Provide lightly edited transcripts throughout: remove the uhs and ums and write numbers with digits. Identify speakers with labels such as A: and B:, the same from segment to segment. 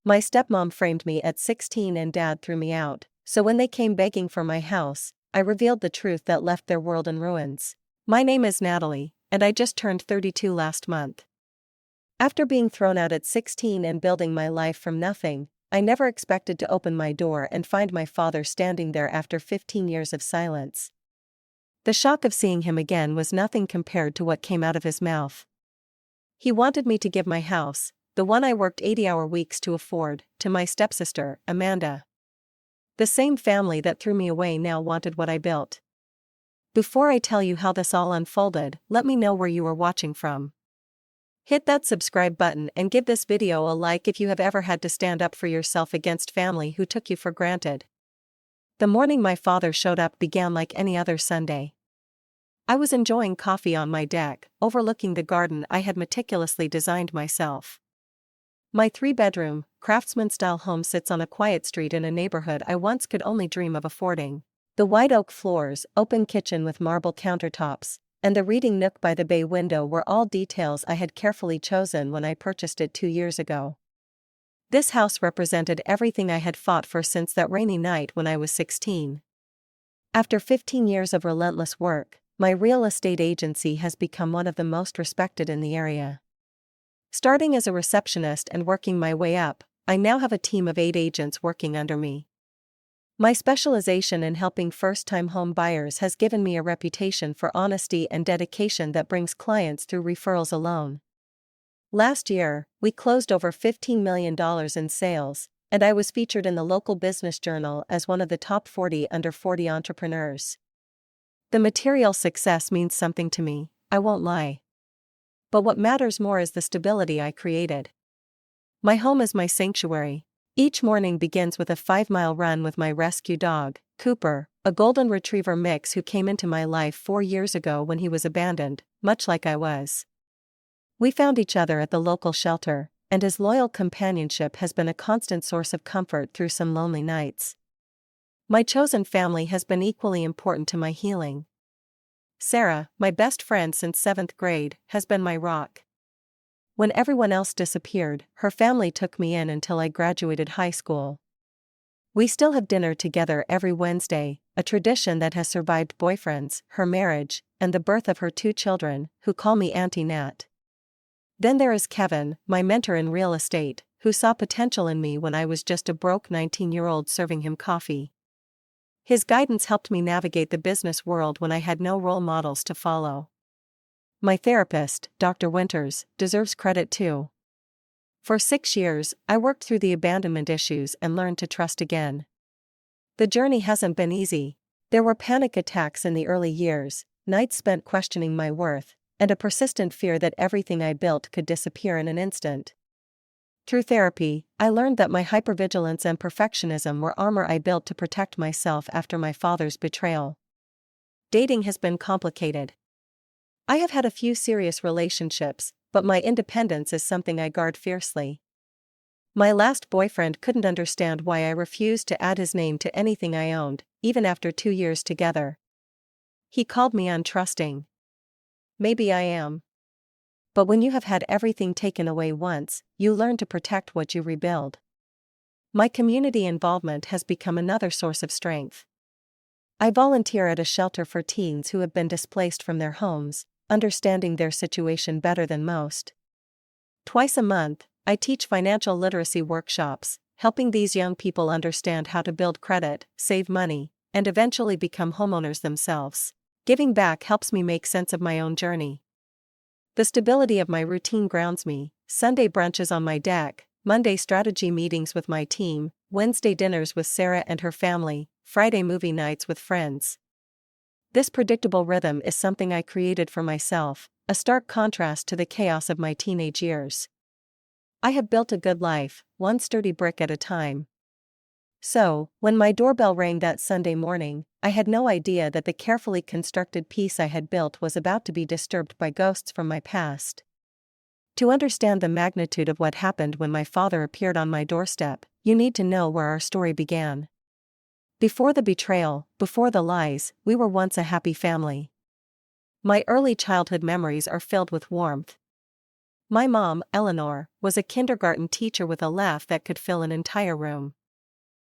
A: My stepmom framed me at 16 and dad threw me out, so when they came begging for my house, I revealed the truth that left their world in ruins. My name is Natalie, and I just turned 32 last month. After being thrown out at 16 and building my life from nothing, I never expected to open my door and find my father standing there after 15 years of silence. The shock of seeing him again was nothing compared to what came out of his mouth. He wanted me to give my house, the one I worked 80-hour weeks to afford, to my stepsister, Amanda. The same family that threw me away now wanted what I built. Before I tell you how this all unfolded, let me know where you are watching from. Hit that subscribe button and give this video a like if you have ever had to stand up for yourself against family who took you for granted. The morning my father showed up began like any other Sunday. I was enjoying coffee on my deck, overlooking the garden I had meticulously designed myself. My 3-bedroom, craftsman-style home sits on a quiet street in a neighborhood I once could only dream of affording. The white oak floors, open kitchen with marble countertops, and the reading nook by the bay window were all details I had carefully chosen when I purchased it 2 years ago. This house represented everything I had fought for since that rainy night when I was 16. After 15 years of relentless work, my real estate agency has become one of the most respected in the area. Starting as a receptionist and working my way up, I now have a team of 8 agents working under me. My specialization in helping first-time home buyers has given me a reputation for honesty and dedication that brings clients through referrals alone. Last year, we closed over $15 million in sales, and I was featured in the local business journal as one of the top 40 under 40 entrepreneurs. The material success means something to me, I won't lie. But what matters more is the stability I created. My home is my sanctuary. Each morning begins with a 5-mile run with my rescue dog, Cooper, a golden retriever mix who came into my life 4 years ago when he was abandoned, much like I was. We found each other at the local shelter, and his loyal companionship has been a constant source of comfort through some lonely nights. My chosen family has been equally important to my healing. Sarah, my best friend since 7th grade, has been my rock. When everyone else disappeared, her family took me in until I graduated high school. We still have dinner together every Wednesday, a tradition that has survived boyfriends, her marriage, and the birth of her 2 children, who call me Auntie Nat. Then there is Kevin, my mentor in real estate, who saw potential in me when I was just a broke 19-year-old serving him coffee. His guidance helped me navigate the business world when I had no role models to follow. My therapist, Dr. Winters, deserves credit too. For 6 years, I worked through the abandonment issues and learned to trust again. The journey hasn't been easy. There were panic attacks in the early years, nights spent questioning my worth, and a persistent fear that everything I built could disappear in an instant. Through therapy, I learned that my hypervigilance and perfectionism were armor I built to protect myself after my father's betrayal. Dating has been complicated. I have had a few serious relationships, but my independence is something I guard fiercely. My last boyfriend couldn't understand why I refused to add his name to anything I owned, even after 2 years together. He called me untrusting. Maybe I am. But when you have had everything taken away once, you learn to protect what you rebuild. My community involvement has become another source of strength. I volunteer at a shelter for teens who have been displaced from their homes, understanding their situation better than most. Twice a month, I teach financial literacy workshops, helping these young people understand how to build credit, save money, and eventually become homeowners themselves. Giving back helps me make sense of my own journey. The stability of my routine grounds me: Sunday brunches on my deck, Monday strategy meetings with my team, Wednesday dinners with Sarah and her family, Friday movie nights with friends. This predictable rhythm is something I created for myself, a stark contrast to the chaos of my teenage years. I have built a good life, one sturdy brick at a time. So, when my doorbell rang that Sunday morning, I had no idea that the carefully constructed peace I had built was about to be disturbed by ghosts from my past. To understand the magnitude of what happened when my father appeared on my doorstep, you need to know where our story began. Before the betrayal, before the lies, we were once a happy family. My early childhood memories are filled with warmth. My mom, Eleanor, was a kindergarten teacher with a laugh that could fill an entire room.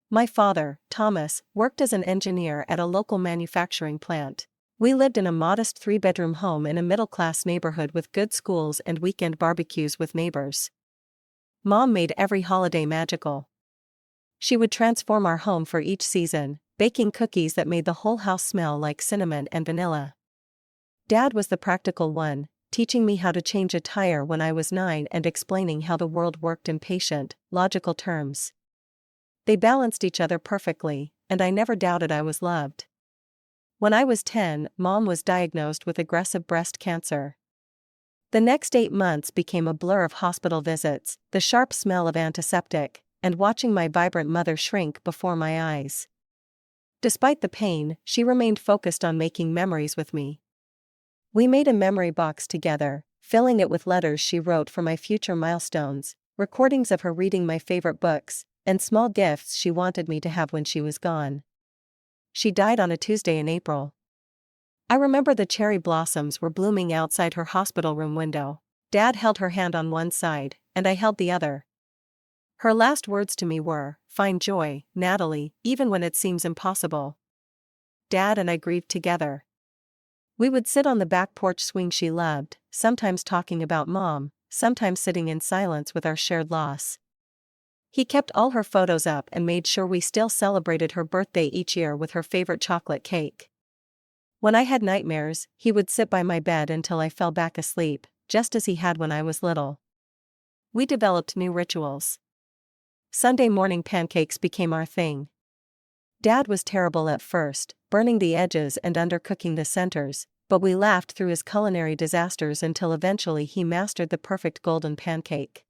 A: My father, Thomas, worked as an engineer at a local manufacturing plant. We lived in a modest 3-bedroom home in a middle-class neighborhood with good schools and weekend barbecues with neighbors. Mom made every holiday magical. She would transform our home for each season, baking cookies that made the whole house smell like cinnamon and vanilla. Dad was the practical one, teaching me how to change a tire when I was 9 and explaining how the world worked in patient, logical terms. They balanced each other perfectly, and I never doubted I was loved. When I was 10, Mom was diagnosed with aggressive breast cancer. The next 8 months became a blur of hospital visits, the sharp smell of antiseptic, and watching my vibrant mother shrink before my eyes. Despite the pain, she remained focused on making memories with me. We made a memory box together, filling it with letters she wrote for my future milestones, recordings of her reading my favorite books, and small gifts she wanted me to have when she was gone. She died on a Tuesday in April. I remember the cherry blossoms were blooming outside her hospital room window. Dad held her hand on one side, and I held the other. Her last words to me were, "Find joy, Natalie, even when it seems impossible." Dad and I grieved together. We would sit on the back porch swing she loved, sometimes talking about Mom, sometimes sitting in silence with our shared loss. He kept all her photos up and made sure we still celebrated her birthday each year with her favorite chocolate cake. When I had nightmares, he would sit by my bed until I fell back asleep, just as he had when I was little. We developed new rituals. Sunday morning pancakes became our thing. Dad was terrible at first, burning the edges and undercooking the centers, but we laughed through his culinary disasters until eventually he mastered the perfect golden pancake.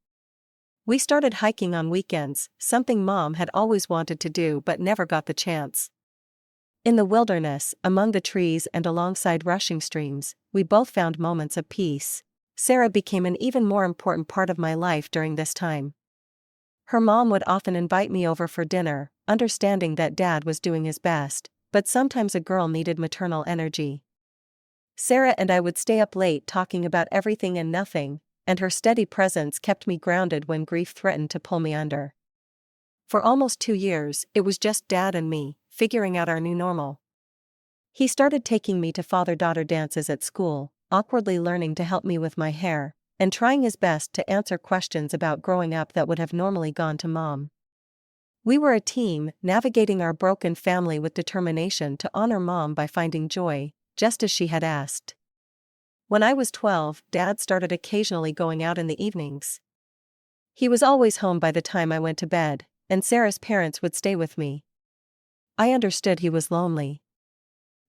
A: We started hiking on weekends, something Mom had always wanted to do but never got the chance. In the wilderness, among the trees and alongside rushing streams, we both found moments of peace. Sarah became an even more important part of my life during this time. Her mom would often invite me over for dinner, understanding that Dad was doing his best, but sometimes a girl needed maternal energy. Sarah and I would stay up late talking about everything and nothing, and her steady presence kept me grounded when grief threatened to pull me under. For almost 2 years, it was just Dad and me, figuring out our new normal. He started taking me to father-daughter dances at school, awkwardly learning to help me with my hair, and trying his best to answer questions about growing up that would have normally gone to Mom. We were a team, navigating our broken family with determination to honor Mom by finding joy, just as she had asked. When I was 12, Dad started occasionally going out in the evenings. He was always home by the time I went to bed, and Sarah's parents would stay with me. I understood he was lonely.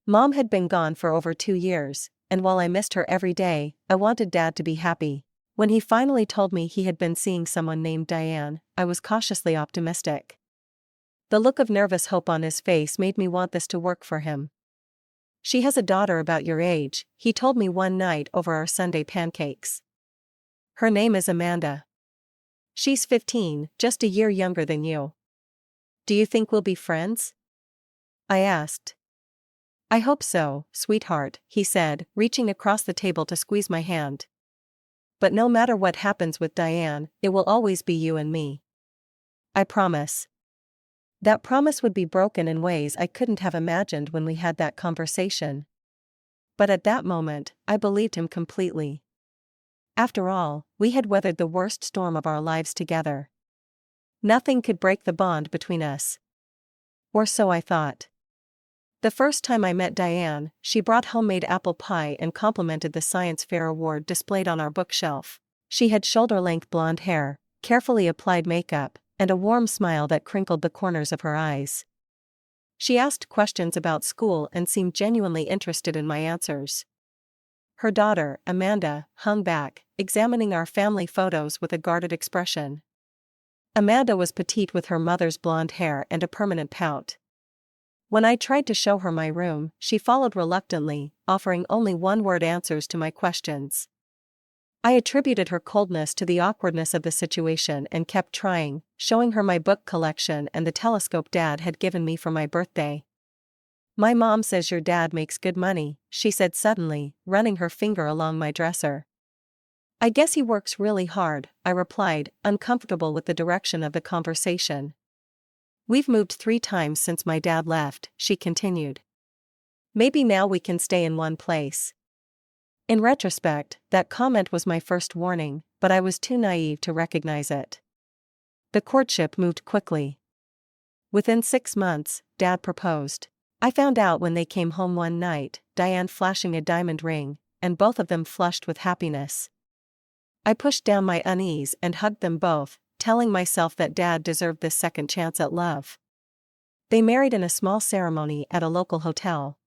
A: Mom had been gone for over 2 years, and while I missed her every day, I wanted Dad to be happy. When he finally told me he had been seeing someone named Diane, I was cautiously optimistic. The look of nervous hope on his face made me want this to work for him. "She has a daughter about your age," he told me one night over our Sunday pancakes. "Her name is Amanda. She's 15, just a year younger than you. Do you think we'll be friends?" I asked. "I hope so, sweetheart," he said, reaching across the table to squeeze my hand. "But no matter what happens with Diane, it will always be you and me. I promise." That promise would be broken in ways I couldn't have imagined when we had that conversation. But at that moment, I believed him completely. After all, we had weathered the worst storm of our lives together. Nothing could break the bond between us. Or so I thought. The first time I met Diane, she brought homemade apple pie and complimented the Science Fair award displayed on our bookshelf. She had shoulder-length blonde hair, carefully applied makeup, and a warm smile that crinkled the corners of her eyes. She asked questions about school and seemed genuinely interested in my answers. Her daughter, Amanda, hung back, examining our family photos with a guarded expression. Amanda was petite with her mother's blonde hair and a permanent pout. When I tried to show her my room, she followed reluctantly, offering only one-word answers to my questions. I attributed her coldness to the awkwardness of the situation and kept trying, showing her my book collection and the telescope Dad had given me for my birthday. "My mom says your dad makes good money," she said suddenly, running her finger along my dresser. I guess he works really hard, I replied, uncomfortable with the direction of the conversation. We've moved 3 times since my dad left, she continued. Maybe now we can stay in one place. In retrospect, that comment was my first warning, but I was too naive to recognize it. The courtship moved quickly. Within 6 months, Dad proposed. I found out when they came home one night, Diane flashing a diamond ring, and both of them flushed with happiness. I pushed down my unease and hugged them both, telling myself that Dad deserved this second chance at love. They married in a small ceremony at a local hotel.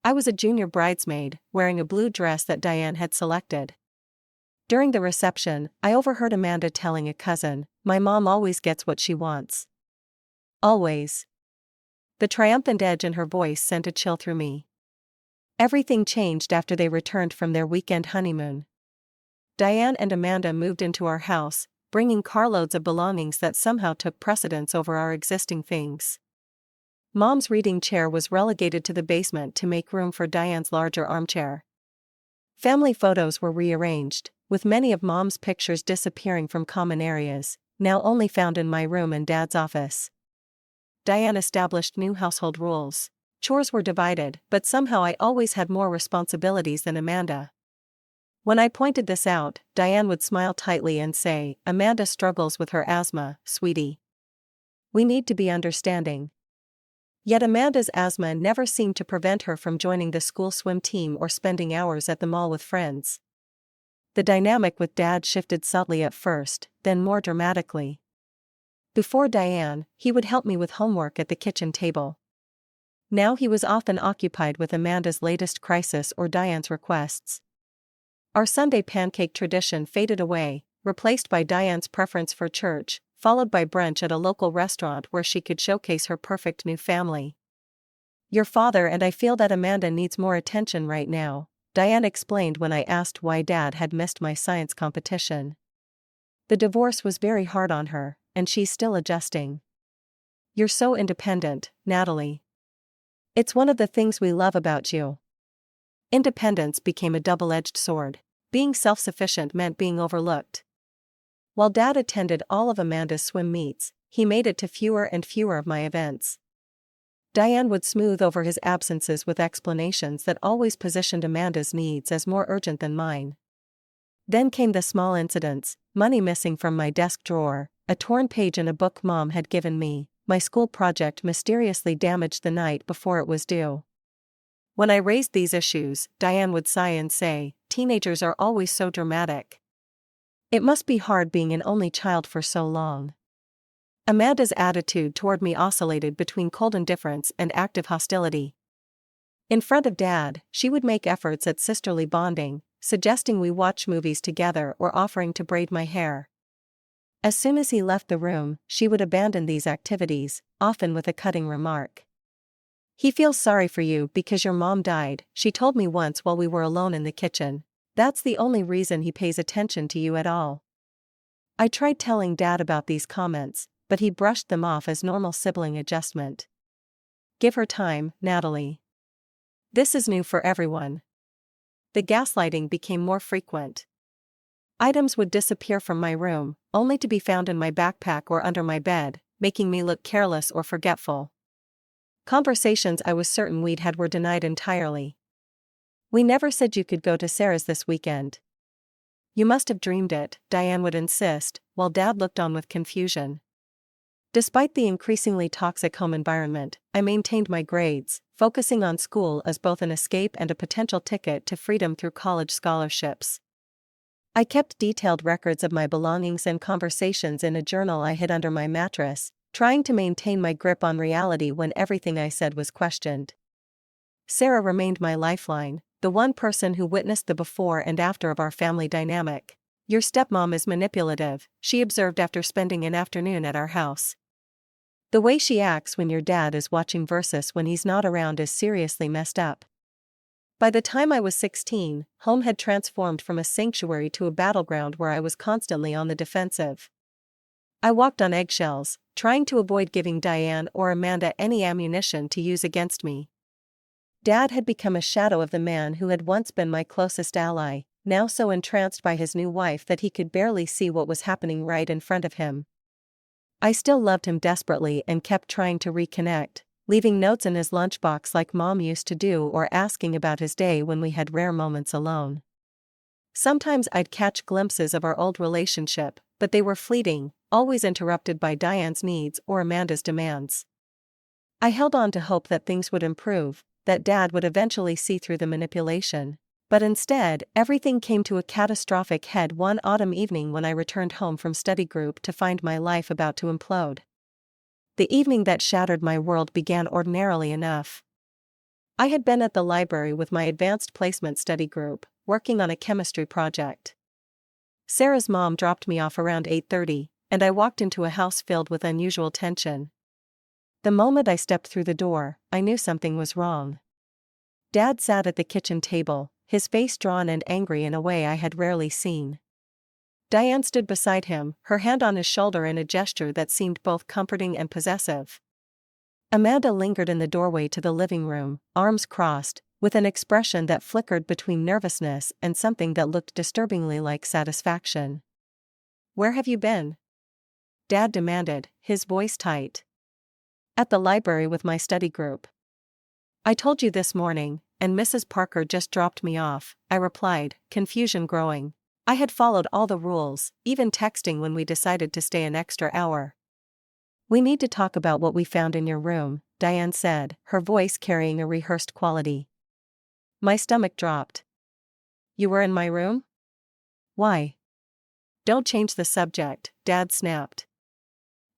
A: I was a junior bridesmaid, wearing a blue dress that Diane had selected. During the reception, I overheard Amanda telling a cousin, "My mom always gets what she wants." Always. The triumphant edge in her voice sent a chill through me. Everything changed after they returned from their weekend honeymoon. Diane and Amanda moved into our house, bringing carloads of belongings that somehow took precedence over our existing things. Mom's reading chair was relegated to the basement to make room for Diane's larger armchair. Family photos were rearranged, with many of Mom's pictures disappearing from common areas, now only found in my room and Dad's office. Diane established new household rules. Chores were divided, but somehow I always had more responsibilities than Amanda. When I pointed this out, Diane would smile tightly and say, "Amanda struggles with her asthma, sweetie. We need to be understanding." Yet Amanda's asthma never seemed to prevent her from joining the school swim team or spending hours at the mall with friends. The dynamic with Dad shifted subtly at first, then more dramatically. Before Diane, he would help me with homework at the kitchen table. Now he was often occupied with Amanda's latest crisis or Diane's requests. Our Sunday pancake tradition faded away, replaced by Diane's preference for church, followed by brunch at a local restaurant where she could showcase her perfect new family. "Your father and I feel that Amanda needs more attention right now," Diane explained when I asked why Dad had missed my science competition. "The divorce was very hard on her, and she's still adjusting." "You're so independent, Natalie. It's one of the things we love about you." Independence became a double-edged sword. Being self-sufficient meant being overlooked. While Dad attended all of Amanda's swim meets, he made it to fewer and fewer of my events. Diane would smooth over his absences with explanations that always positioned Amanda's needs as more urgent than mine. Then came the small incidents: money missing from my desk drawer, a torn page in a book Mom had given me, my school project mysteriously damaged the night before it was due. When I raised these issues, Diane would sigh and say, "Teenagers are always so dramatic. It must be hard being an only child for so long." Amanda's attitude toward me oscillated between cold indifference and active hostility. In front of Dad, she would make efforts at sisterly bonding, suggesting we watch movies together or offering to braid my hair. As soon as he left the room, she would abandon these activities, often with a cutting remark. "He feels sorry for you because your mom died," she told me once while we were alone in the kitchen. "That's the only reason he pays attention to you at all." I tried telling Dad about these comments, but he brushed them off as normal sibling adjustment. "Give her time, Natalie. This is new for everyone." The gaslighting became more frequent. Items would disappear from my room, only to be found in my backpack or under my bed, making me look careless or forgetful. Conversations I was certain we'd had were denied entirely. "We never said you could go to Sarah's this weekend." "You must have dreamed it," Diane would insist, while Dad looked on with confusion. Despite the increasingly toxic home environment, I maintained my grades, focusing on school as both an escape and a potential ticket to freedom through college scholarships. I kept detailed records of my belongings and conversations in a journal I hid under my mattress, trying to maintain my grip on reality when everything I said was questioned. Sarah remained my lifeline, the one person who witnessed the before and after of our family dynamic. "Your stepmom is manipulative," she observed after spending an afternoon at our house. "The way she acts when your dad is watching versus when he's not around is seriously messed up." By the time I was 16, home had transformed from a sanctuary to a battleground where I was constantly on the defensive. I walked on eggshells, trying to avoid giving Diane or Amanda any ammunition to use against me. Dad had become a shadow of the man who had once been my closest ally, now so entranced by his new wife that he could barely see what was happening right in front of him. I still loved him desperately and kept trying to reconnect, leaving notes in his lunchbox like Mom used to do or asking about his day when we had rare moments alone. Sometimes I'd catch glimpses of our old relationship, but they were fleeting, always interrupted by Diane's needs or Amanda's demands. I held on to hope that things would improve, that Dad would eventually see through the manipulation. But instead, everything came to a catastrophic head one autumn evening when I returned home from study group to find my life about to implode. The evening that shattered my world began ordinarily enough. I had been at the library with my advanced placement study group, working on a chemistry project. Sarah's mom dropped me off around 8:30, and I walked into a house filled with unusual tension. The moment I stepped through the door, I knew something was wrong. Dad sat at the kitchen table, his face drawn and angry in a way I had rarely seen. Diane stood beside him, her hand on his shoulder in a gesture that seemed both comforting and possessive. Amanda lingered in the doorway to the living room, arms crossed, with an expression that flickered between nervousness and something that looked disturbingly like satisfaction. "Where have you been?" Dad demanded, his voice tight. "At the library with my study group. I told you this morning, and Mrs. Parker just dropped me off," I replied, confusion growing. I had followed all the rules, even texting when we decided to stay an extra hour. "We need to talk about what we found in your room," Diane said, her voice carrying a rehearsed quality. My stomach dropped. "You were in my room? Why?" "Don't change the subject," Dad snapped.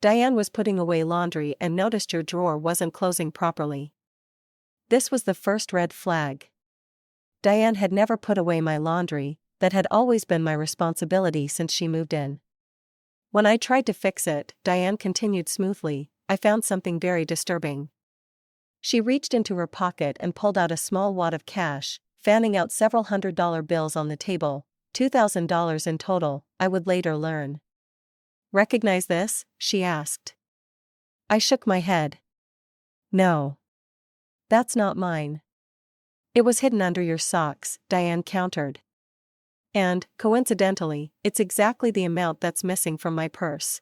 A: "Diane was putting away laundry and noticed your drawer wasn't closing properly." This was the first red flag. Diane had never put away my laundry, that had always been my responsibility since she moved in. "When I tried to fix it," Diane continued smoothly, "I found something very disturbing." She reached into her pocket and pulled out a small wad of cash, fanning out several $100 bills on the table, $2,000 in total, I would later learn. "Recognize this?" she asked. I shook my head. "No. That's not mine." "It was hidden under your socks," Diane countered. "And, coincidentally, it's exactly the amount that's missing from my purse.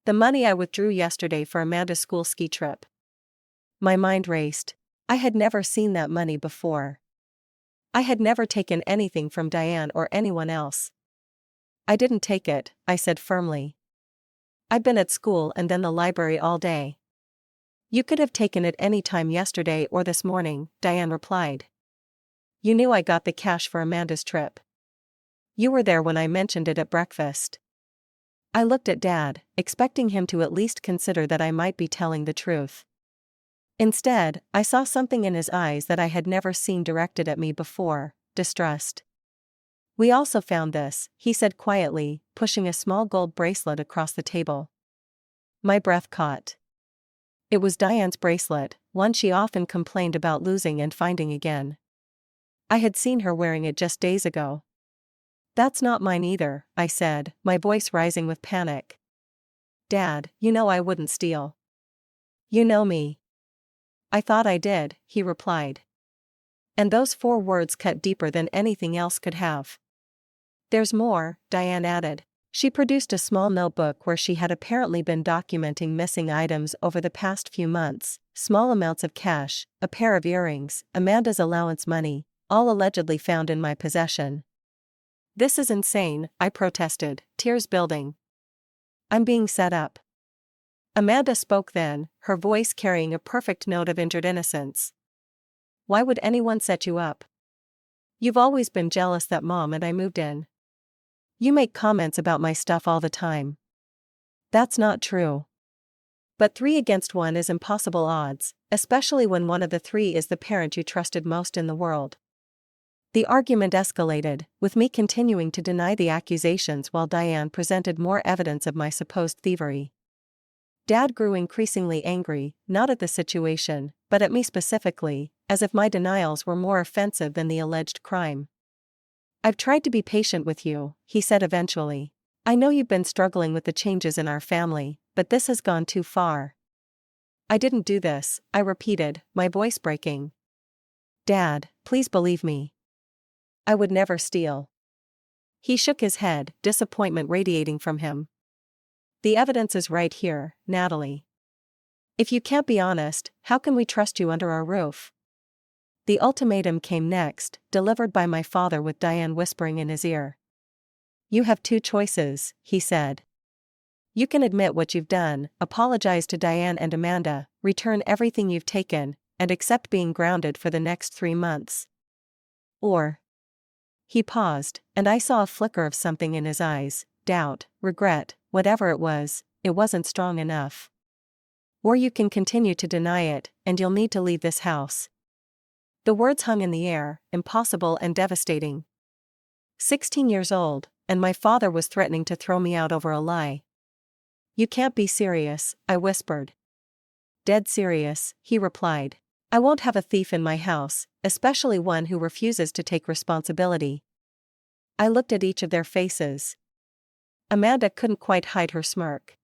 A: The money I withdrew yesterday for Amanda's school ski trip." My mind raced. I had never seen that money before. I had never taken anything from Diane or anyone else. "I didn't take it," I said firmly. "I've been at school and then the library all day." "You could have taken it any time yesterday or this morning," Diane replied. "You knew I got the cash for Amanda's trip. You were there when I mentioned it at breakfast." I looked at Dad, expecting him to at least consider that I might be telling the truth. Instead, I saw something in his eyes that I had never seen directed at me before: distrust. "We also found this," he said quietly, pushing a small gold bracelet across the table. My breath caught. It was Diane's bracelet, one she often complained about losing and finding again. I had seen her wearing it just days ago. "That's not mine either," I said, my voice rising with panic. "Dad, you know I wouldn't steal." "You know me." "I thought I did," he replied. And those 4 words cut deeper than anything else could have. "There's more," Diane added. She produced a small notebook where she had apparently been documenting missing items over the past few months: small amounts of cash, a pair of earrings, Amanda's allowance money, all allegedly found in my possession. "This is insane," I protested, tears building. "I'm being set up." Amanda spoke then, her voice carrying a perfect note of injured innocence. "Why would anyone set you up? You've always been jealous that Mom and I moved in. You make comments about my stuff all the time." "That's not true." "But 3 against 1 is impossible odds, especially when one of the 3 is the parent you trusted most in the world." The argument escalated, with me continuing to deny the accusations while Diane presented more evidence of my supposed thievery. Dad grew increasingly angry, not at the situation, but at me specifically, as if my denials were more offensive than the alleged crime. "I've tried to be patient with you," he said eventually. "I know you've been struggling with the changes in our family, but this has gone too far." "I didn't do this," I repeated, my voice breaking. "Dad, please believe me. I would never steal." He shook his head, disappointment radiating from him. The evidence is right here, Natalie. If you can't be honest, how can we trust you under our roof? The ultimatum came next, delivered by my father with Diane whispering in his ear. You have two choices, he said. You can admit what you've done, apologize to Diane and Amanda, return everything you've taken, and accept being grounded for the next 3 months. Or. He paused, and I saw a flicker of something in his eyes, doubt, regret, whatever it wasn't strong enough. Or you can continue to deny it, and you'll need to leave this house. The words hung in the air, impossible and devastating. 16 years old, and my father was threatening to throw me out over a lie. You can't be serious, I whispered. Dead serious, he replied. I won't have a thief in my house, especially one who refuses to take responsibility. I looked at each of their faces. Amanda couldn't quite hide her smirk.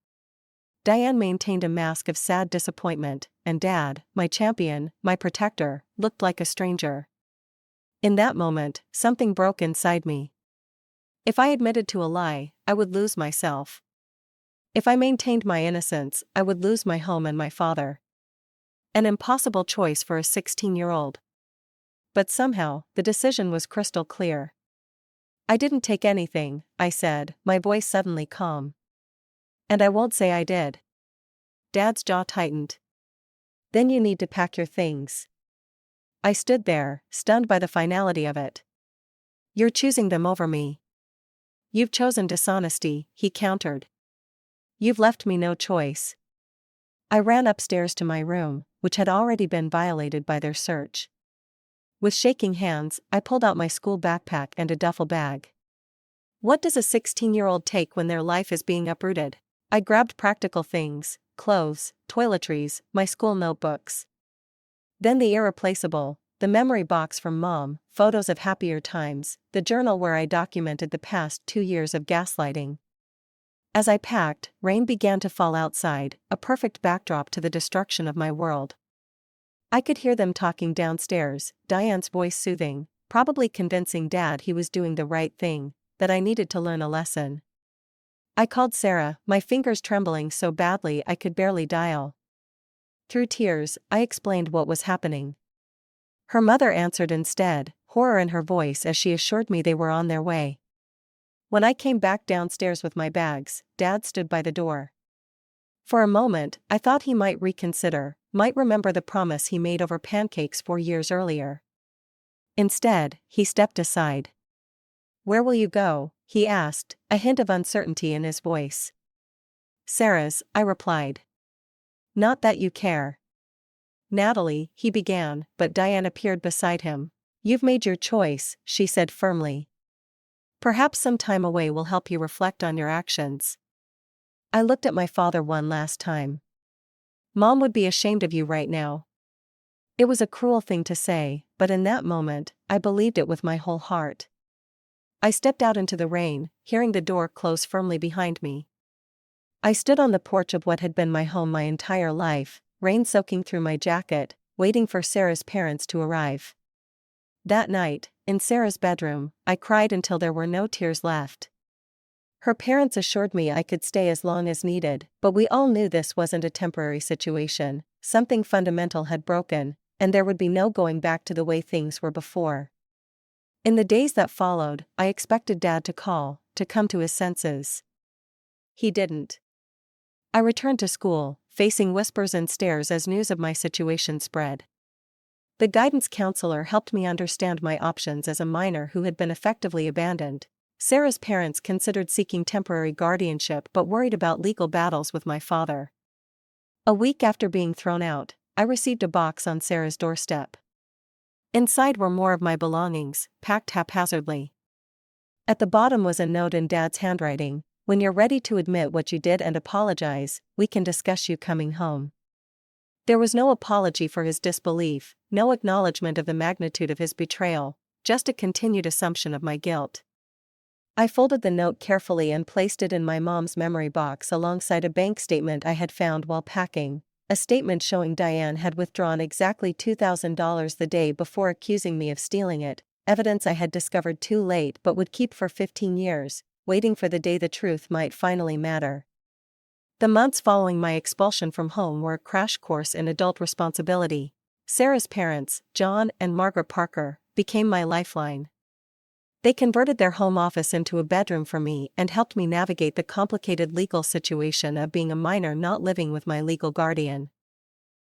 A: Diane maintained a mask of sad disappointment, and Dad, my champion, my protector, looked like a stranger. In that moment, something broke inside me. If I admitted to a lie, I would lose myself. If I maintained my innocence, I would lose my home and my father. An impossible choice for a 16-year-old. But somehow, the decision was crystal clear. I didn't take anything, I said, my voice suddenly calm. And I won't say I did. Dad's jaw tightened. Then you need to pack your things. I stood there, stunned by the finality of it. You're choosing them over me. You've chosen dishonesty, he countered. You've left me no choice. I ran upstairs to my room, which had already been violated by their search. With shaking hands, I pulled out my school backpack and a duffel bag. What does a 16-year-old take when their life is being uprooted? I grabbed practical things, clothes, toiletries, my school notebooks. Then the irreplaceable, the memory box from Mom, photos of happier times, the journal where I documented the past 2 years of gaslighting. As I packed, rain began to fall outside, a perfect backdrop to the destruction of my world. I could hear them talking downstairs, Diane's voice soothing, probably convincing Dad he was doing the right thing, that I needed to learn a lesson. I called Sarah, my fingers trembling so badly I could barely dial. Through tears, I explained what was happening. Her mother answered instead, horror in her voice as she assured me they were on their way. When I came back downstairs with my bags, Dad stood by the door. For a moment, I thought he might reconsider, might remember the promise he made over pancakes 4 years earlier. Instead, he stepped aside. Where will you go? He asked, a hint of uncertainty in his voice. Sarah's, I replied. Not that you care. Natalie, he began, but Diane appeared beside him. You've made your choice, she said firmly. Perhaps some time away will help you reflect on your actions. I looked at my father one last time. Mom would be ashamed of you right now. It was a cruel thing to say, but in that moment, I believed it with my whole heart. I stepped out into the rain, hearing the door close firmly behind me. I stood on the porch of what had been my home my entire life, rain soaking through my jacket, waiting for Sarah's parents to arrive. That night, in Sarah's bedroom, I cried until there were no tears left. Her parents assured me I could stay as long as needed, but we all knew this wasn't a temporary situation, something fundamental had broken, and there would be no going back to the way things were before. In the days that followed, I expected Dad to call, to come to his senses. He didn't. I returned to school, facing whispers and stares as news of my situation spread. The guidance counselor helped me understand my options as a minor who had been effectively abandoned. Sarah's parents considered seeking temporary guardianship but worried about legal battles with my father. A week after being thrown out, I received a box on Sarah's doorstep. Inside were more of my belongings, packed haphazardly. At the bottom was a note in Dad's handwriting. When you're ready to admit what you did and apologize, we can discuss you coming home. There was no apology for his disbelief, no acknowledgement of the magnitude of his betrayal, just a continued assumption of my guilt. I folded the note carefully and placed it in my mom's memory box alongside a bank statement I had found while packing, a statement showing Diane had withdrawn exactly $2,000 the day before accusing me of stealing it, evidence I had discovered too late but would keep for 15 years, waiting for the day the truth might finally matter. The months following my expulsion from home were a crash course in adult responsibility. Sarah's parents, John and Margaret Parker, became my lifeline. They converted their home office into a bedroom for me and helped me navigate the complicated legal situation of being a minor not living with my legal guardian.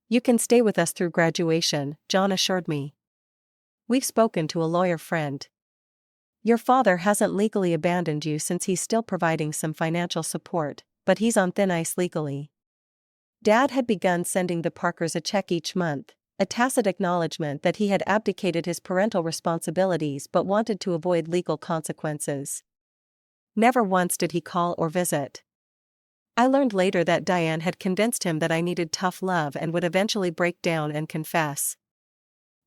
A: "You can stay with us through graduation," John assured me. "We've spoken to a lawyer friend. Your father hasn't legally abandoned you since he's still providing some financial support, but he's on thin ice legally." Dad had begun sending the Parkers a check each month, a tacit acknowledgement that he had abdicated his parental responsibilities but wanted to avoid legal consequences. Never once did he call or visit. I learned later that Diane had convinced him that I needed tough love and would eventually break down and confess.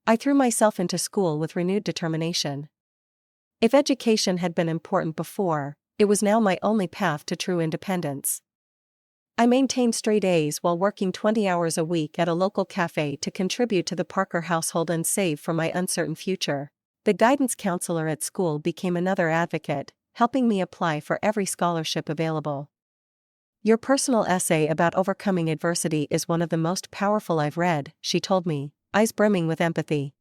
A: I threw myself into school with renewed determination. If education had been important before, it was now my only path to true independence. I maintained straight A's while working 20 hours a week at a local cafe to contribute to the Parker household and save for my uncertain future. The guidance counselor at school became another advocate, helping me apply for every scholarship available. "Your personal essay about overcoming adversity is one of the most powerful I've read," she told me, eyes brimming with empathy.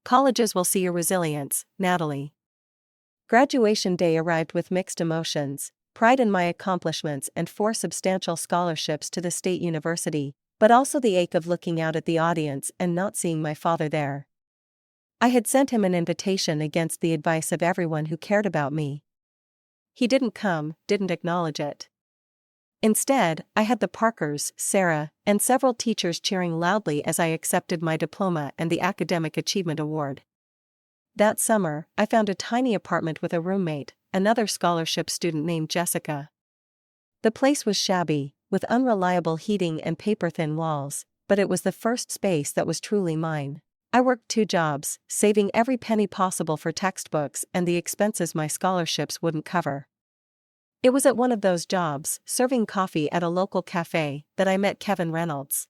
A: "Colleges will see your resilience, Natalie." Graduation day arrived with mixed emotions. Pride in my accomplishments and 4 substantial scholarships to the state university, but also the ache of looking out at the audience and not seeing my father there. I had sent him an invitation against the advice of everyone who cared about me. He didn't come, didn't acknowledge it. Instead, I had the Parkers, Sarah, and several teachers cheering loudly as I accepted my diploma and the Academic Achievement Award. That summer, I found a tiny apartment with a roommate, another scholarship student named Jessica. The place was shabby, with unreliable heating and paper-thin walls, but it was the first space that was truly mine. I worked 2 jobs, saving every penny possible for textbooks and the expenses my scholarships wouldn't cover. It was at one of those jobs, serving coffee at a local cafe, that I met Kevin Reynolds.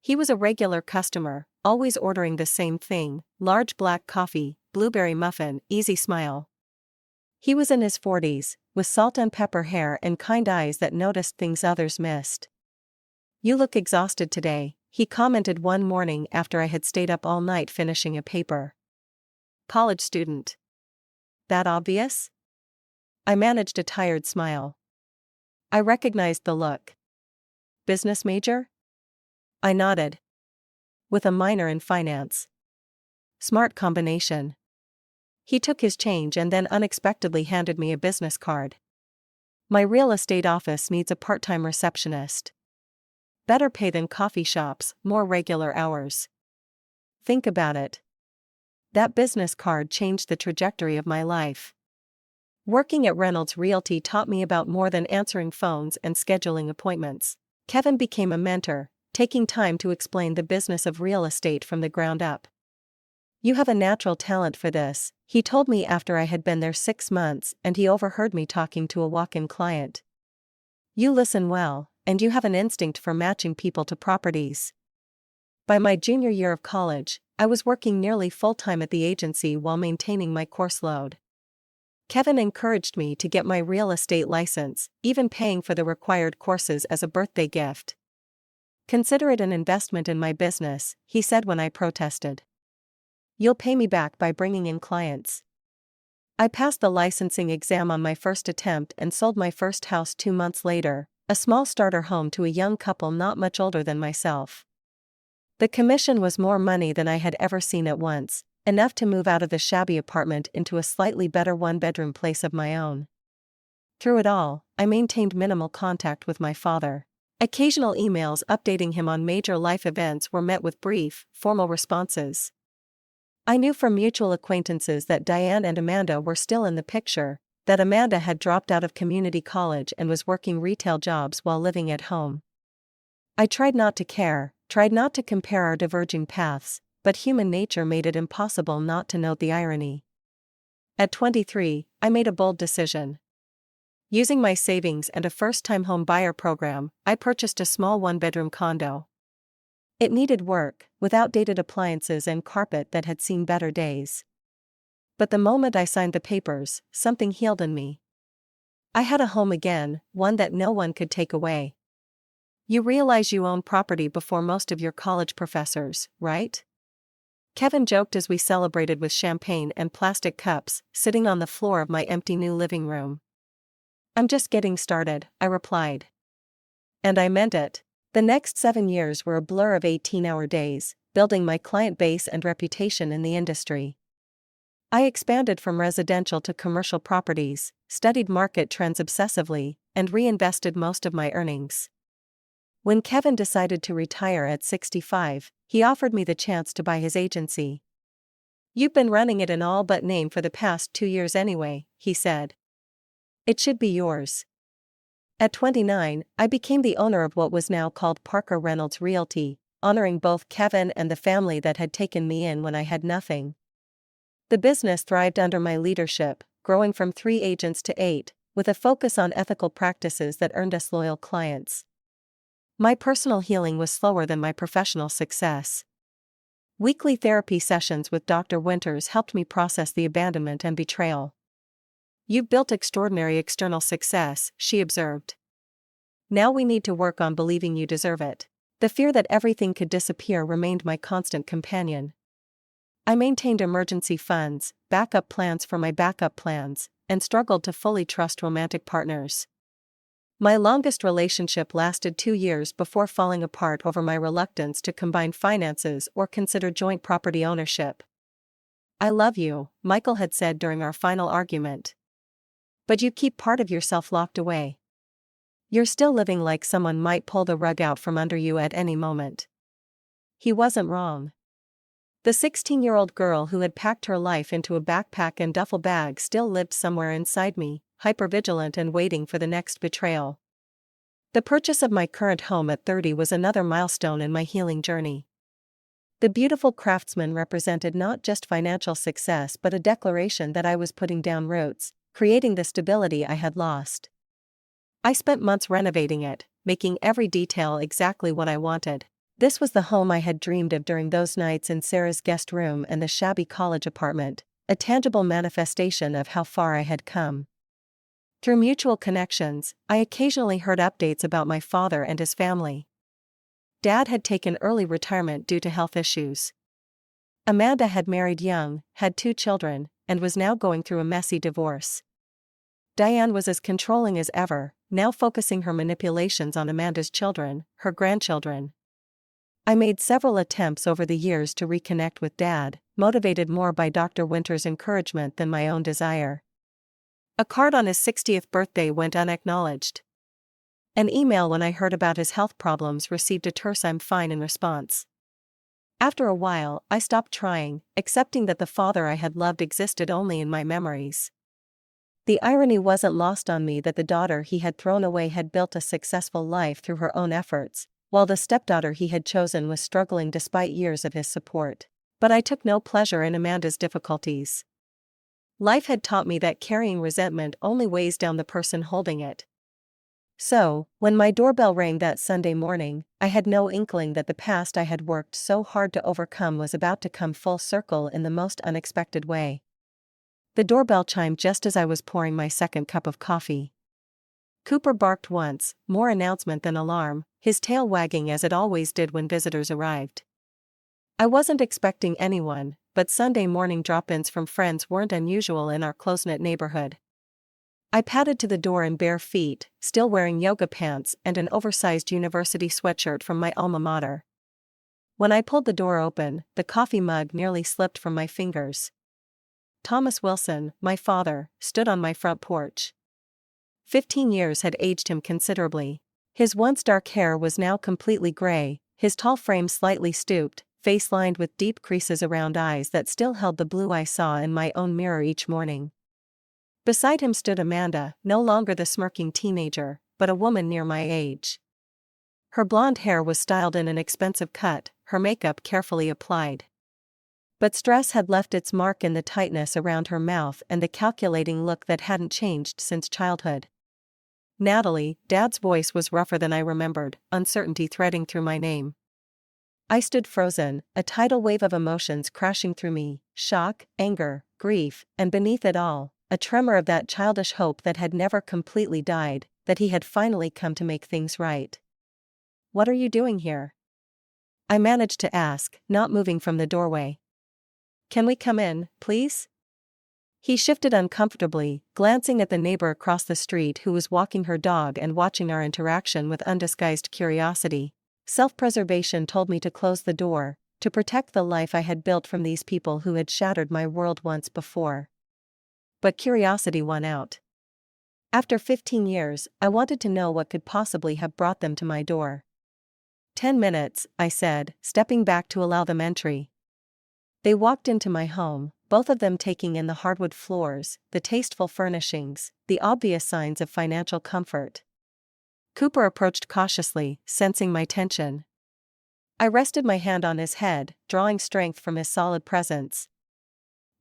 A: He was a regular customer, always ordering the same thing: large black coffee, blueberry muffin, easy smile. He was in his 40s, with salt and pepper hair and kind eyes that noticed things others missed. "You look exhausted today," he commented one morning after I had stayed up all night finishing a paper. "College student. That obvious?" I managed a tired smile. I recognized the look. "Business major?" I nodded. "With a minor in finance." Smart combination. He took his change and then unexpectedly handed me a business card. "My real estate office needs a part-time receptionist. Better pay than coffee shops, more regular hours." Think about it. That business card changed the trajectory of my life. Working at Reynolds Realty taught me about more than answering phones and scheduling appointments. Kevin became a mentor, taking time to explain the business of real estate from the ground up. "You have a natural talent for this," he told me after I had been there 6 months and he overheard me talking to a walk-in client. "You listen well, and you have an instinct for matching people to properties." By my junior year of college, I was working nearly full-time at the agency while maintaining my course load. Kevin encouraged me to get my real estate license, even paying for the required courses as a birthday gift. "Consider it an investment in my business," he said when I protested. "You'll pay me back by bringing in clients." I passed the licensing exam on my first attempt and sold my first house 2 months later, a small starter home to a young couple not much older than myself. The commission was more money than I had ever seen at once, enough to move out of the shabby apartment into a slightly better 1-bedroom place of my own. Through it all, I maintained minimal contact with my father. Occasional emails updating him on major life events were met with brief, formal responses. I knew from mutual acquaintances that Diane and Amanda were still in the picture, that Amanda had dropped out of community college and was working retail jobs while living at home. I tried not to care, tried not to compare our diverging paths, but human nature made it impossible not to note the irony. At 23, I made a bold decision. Using my savings and a first-time home buyer program, I purchased a small 1-bedroom condo. It needed work, with outdated appliances and carpet that had seen better days. But the moment I signed the papers, something healed in me. I had a home again, one that no one could take away. You realize you own property before most of your college professors, right? Kevin joked as we celebrated with champagne and plastic cups, sitting on the floor of my empty new living room. I'm just getting started, I replied. And I meant it. The next 7 years were a blur of 18-hour days, building my client base and reputation in the industry. I expanded from residential to commercial properties, studied market trends obsessively, and reinvested most of my earnings. When Kevin decided to retire at 65, he offered me the chance to buy his agency. "You've been running it in all but name for the past 2 years anyway," he said. "It should be yours." At 29, I became the owner of what was now called Parker Reynolds Realty, honoring both Kevin and the family that had taken me in when I had nothing. The business thrived under my leadership, growing from 3 agents to 8, with a focus on ethical practices that earned us loyal clients. My personal healing was slower than my professional success. Weekly therapy sessions with Dr. Winters helped me process the abandonment and betrayal. "You've built extraordinary external success," she observed. "Now we need to work on believing you deserve it." The fear that everything could disappear remained my constant companion. I maintained emergency funds, backup plans for my backup plans, and struggled to fully trust romantic partners. My longest relationship lasted 2 years before falling apart over my reluctance to combine finances or consider joint property ownership. "I love you," Michael had said during our final argument. "But you keep part of yourself locked away. You're still living like someone might pull the rug out from under you at any moment." He wasn't wrong. The 16-year-old girl who had packed her life into a backpack and duffel bag still lived somewhere inside me, hypervigilant and waiting for the next betrayal. The purchase of my current home at 30 was another milestone in my healing journey. The beautiful craftsman represented not just financial success but a declaration that I was putting down roots, creating the stability I had lost. I spent months renovating it, making every detail exactly what I wanted. This was the home I had dreamed of during those nights in Sarah's guest room and the shabby college apartment, a tangible manifestation of how far I had come. Through mutual connections, I occasionally heard updates about my father and his family. Dad had taken early retirement due to health issues. Amanda had married young, had 2 children, and was now going through a messy divorce. Diane was as controlling as ever, now focusing her manipulations on Amanda's children, her grandchildren. I made several attempts over the years to reconnect with Dad, motivated more by Dr. Winter's encouragement than my own desire. A card on his 60th birthday went unacknowledged. An email when I heard about his health problems received a terse "I'm fine" in response. After a while, I stopped trying, accepting that the father I had loved existed only in my memories. The irony wasn't lost on me that the daughter he had thrown away had built a successful life through her own efforts, while the stepdaughter he had chosen was struggling despite years of his support. But I took no pleasure in Amanda's difficulties. Life had taught me that carrying resentment only weighs down the person holding it. So, when my doorbell rang that Sunday morning, I had no inkling that the past I had worked so hard to overcome was about to come full circle in the most unexpected way. The doorbell chimed just as I was pouring my second cup of coffee. Cooper barked once, more announcement than alarm, his tail wagging as it always did when visitors arrived. I wasn't expecting anyone, but Sunday morning drop-ins from friends weren't unusual in our close-knit neighborhood. I padded to the door in bare feet, still wearing yoga pants and an oversized university sweatshirt from my alma mater. When I pulled the door open, the coffee mug nearly slipped from my fingers. Thomas Wilson, my father, stood on my front porch. 15 years had aged him considerably. His once dark hair was now completely gray, his tall frame slightly stooped, face lined with deep creases around eyes that still held the blue I saw in my own mirror each morning. Beside him stood Amanda, no longer the smirking teenager, but a woman near my age. Her blonde hair was styled in an expensive cut, her makeup carefully applied. But stress had left its mark in the tightness around her mouth and the calculating look that hadn't changed since childhood. "Natalie," Dad's voice was rougher than I remembered, uncertainty threading through my name. I stood frozen, a tidal wave of emotions crashing through me: shock, anger, grief, and beneath it all, a tremor of that childish hope that had never completely died, that he had finally come to make things right. "What are you doing here?" I managed to ask, not moving from the doorway. "Can we come in, please?" He shifted uncomfortably, glancing at the neighbor across the street who was walking her dog and watching our interaction with undisguised curiosity. Self-preservation told me to close the door, to protect the life I had built from these people who had shattered my world once before. But curiosity won out. After 15 years, I wanted to know what could possibly have brought them to my door. 10 minutes, I said, stepping back to allow them entry. They walked into my home, both of them taking in the hardwood floors, the tasteful furnishings, the obvious signs of financial comfort. Cooper approached cautiously, sensing my tension. I rested my hand on his head, drawing strength from his solid presence.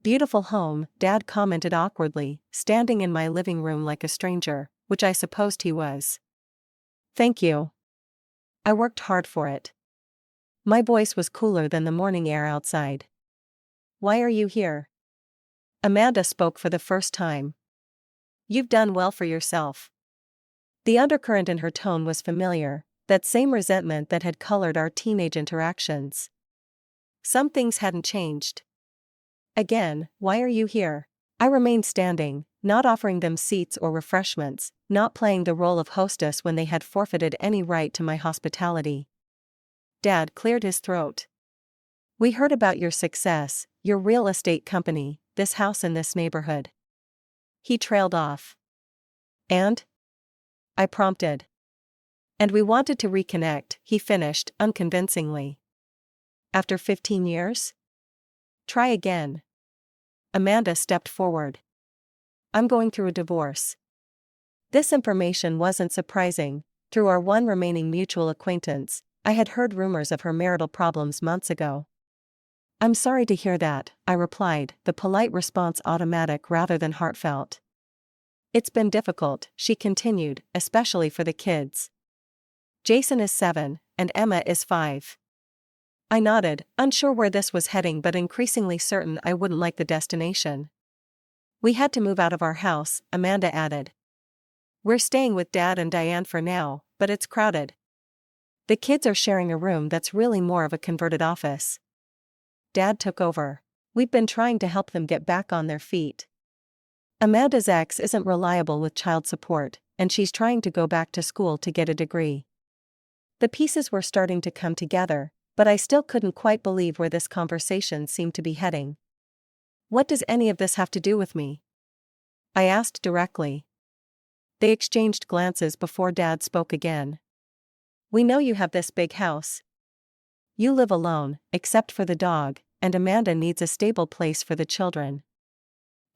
A: "Beautiful home," Dad commented awkwardly, standing in my living room like a stranger, which I supposed he was. "Thank you. I worked hard for it." My voice was cooler than the morning air outside. "Why are you here?" Amanda spoke for the first time. "You've done well for yourself." The undercurrent in her tone was familiar, that same resentment that had colored our teenage interactions. Some things hadn't changed. Again, "Why are you here?" I remained standing, not offering them seats or refreshments, not playing the role of hostess when they had forfeited any right to my hospitality. Dad cleared his throat. "We heard about your success, your real estate company, this house in this neighborhood." He trailed off. "And?" I prompted. "And we wanted to reconnect," he finished, unconvincingly. "After 15 years? Try again." Amanda stepped forward. "I'm going through a divorce." This information wasn't surprising. Through our one remaining mutual acquaintance, I had heard rumors of her marital problems months ago. "I'm sorry to hear that," I replied, the polite response automatic rather than heartfelt. "It's been difficult," she continued, "especially for the kids. Jason is 7, and Emma is 5. I nodded, unsure where this was heading but increasingly certain I wouldn't like the destination. "We had to move out of our house," Amanda added. "We're staying with Dad and Diane for now, but it's crowded. The kids are sharing a room that's really more of a converted office. Dad took over. We've been trying to help them get back on their feet. Amanda's ex isn't reliable with child support, and she's trying to go back to school to get a degree." The pieces were starting to come together, but I still couldn't quite believe where this conversation seemed to be heading. "What does any of this have to do with me?" I asked directly. They exchanged glances before Dad spoke again. "We know you have this big house. You live alone, except for the dog, and Amanda needs a stable place for the children."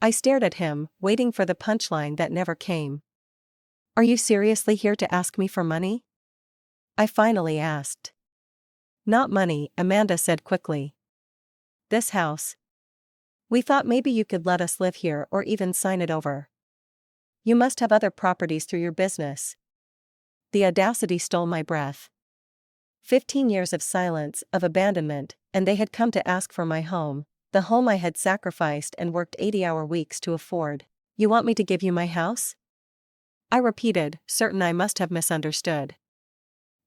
A: I stared at him, waiting for the punchline that never came. "Are you seriously here to ask me for money?" I finally asked. "Not money," Amanda said quickly. "This house. We thought maybe you could let us live here or even sign it over. You must have other properties through your business." The audacity stole my breath. 15 years of silence, of abandonment, and they had come to ask for my home, the home I had sacrificed and worked 80-hour weeks to afford. "You want me to give you my house?" I repeated, certain I must have misunderstood.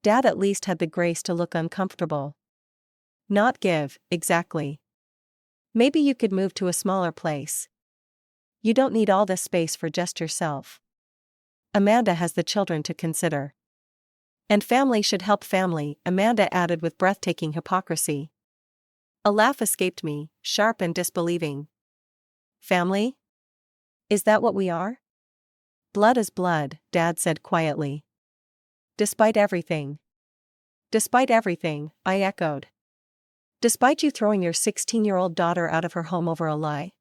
A: Dad at least had the grace to look uncomfortable. "Not give, exactly. Maybe you could move to a smaller place. You don't need all this space for just yourself. Amanda has the children to consider. And family should help family," Amanda added with breathtaking hypocrisy. A laugh escaped me, sharp and disbelieving. "Family? Is that what we are?" "Blood is blood," Dad said quietly. "Despite everything." "Despite everything," I echoed. "Despite you throwing your 16-year-old daughter out of her home over a lie?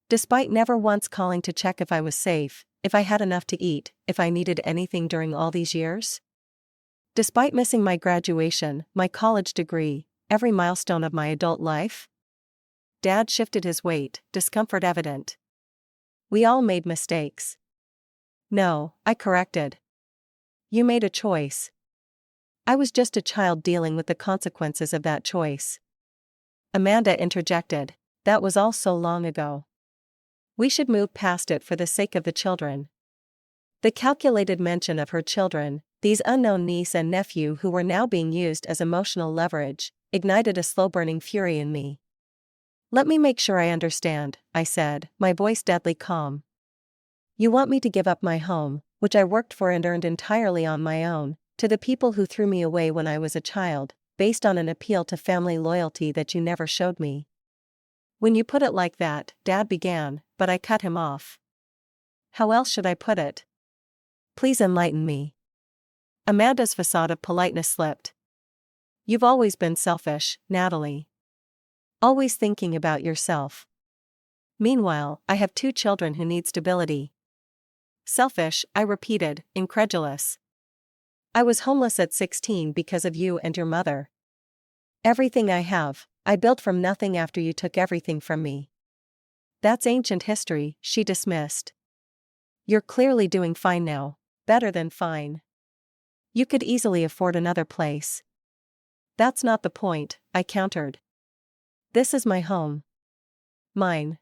A: Despite never once calling to check if I was safe, if I had enough to eat, if I needed anything during all these years? Despite missing my graduation, my college degree, every milestone of my adult life?" Dad shifted his weight, discomfort evident. "We all made mistakes." "No," I corrected. "You made a choice. I was just a child dealing with the consequences of that choice. Amanda interjected. That was all so long ago. We should move past it for the sake of the children. The calculated mention of her children, these unknown niece and nephew who were now being used as emotional leverage, ignited a slow-burning fury in me. Let me make sure I understand, I said, my voice deadly calm. You want me to give up my home, which I worked for and earned entirely on my own, to the people who threw me away when I was a child, based on an appeal to family loyalty that you never showed me? When you put it like that, Dad began, but I cut him off. How else should I put it? Please enlighten me. Amanda's facade of politeness slipped. You've always been selfish, Natalie. Always thinking about yourself. Meanwhile, I have 2 children who need stability. Selfish, I repeated, incredulous. I was homeless at 16 because of you and your mother. Everything I have, I built from nothing after you took everything from me. That's ancient history, she dismissed. You're clearly doing fine now, better than fine. You could easily afford another place. That's not the point, I countered. This is my home. Mine.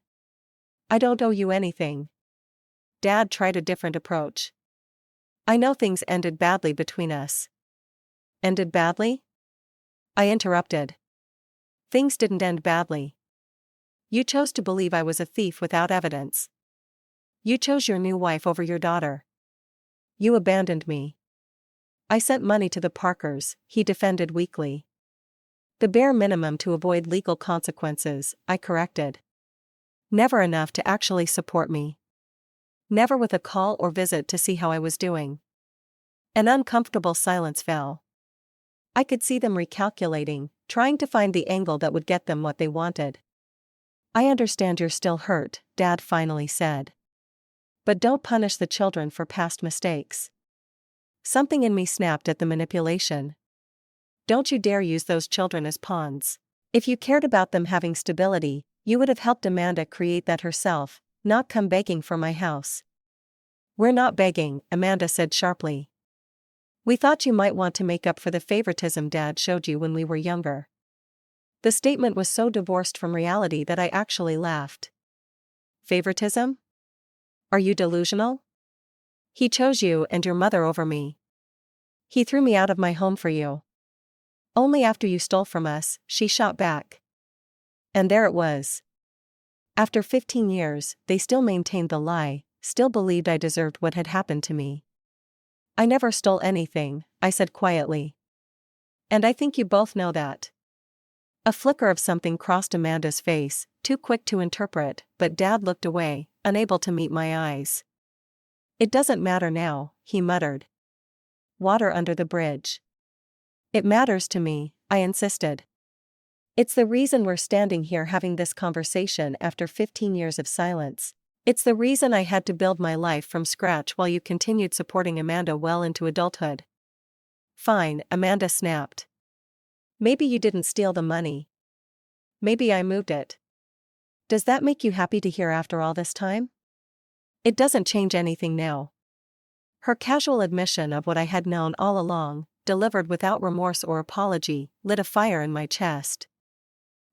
A: I don't owe you anything. Dad tried a different approach. I know things ended badly between us. Ended badly? I interrupted. Things didn't end badly. You chose to believe I was a thief without evidence. You chose your new wife over your daughter. You abandoned me. I sent money to the Parkers, he defended weakly. The bare minimum to avoid legal consequences, I corrected. Never enough to actually support me. Never with a call or visit to see how I was doing. An uncomfortable silence fell. I could see them recalculating, trying to find the angle that would get them what they wanted. I understand you're still hurt, Dad finally said. But don't punish the children for past mistakes. Something in me snapped at the manipulation. Don't you dare use those children as pawns. If you cared about them having stability, you would have helped Amanda create that herself, not come begging for my house. We're not begging, Amanda said sharply. We thought you might want to make up for the favoritism Dad showed you when we were younger. The statement was so divorced from reality that I actually laughed. Favoritism? Are you delusional? He chose you and your mother over me. He threw me out of my home for you. Only after you stole from us, she shot back. And there it was. After 15 years, they still maintained the lie, still believed I deserved what had happened to me. I never stole anything, I said quietly. And I think you both know that. A flicker of something crossed Amanda's face, too quick to interpret, but Dad looked away, unable to meet my eyes. It doesn't matter now, he muttered. Water under the bridge. It matters to me, I insisted. It's the reason we're standing here having this conversation after 15 years of silence. It's the reason I had to build my life from scratch while you continued supporting Amanda well into adulthood. Fine, Amanda snapped. Maybe you didn't steal the money. Maybe I moved it. Does that make you happy to hear after all this time? It doesn't change anything now. Her casual admission of what I had known all along, delivered without remorse or apology, lit a fire in my chest.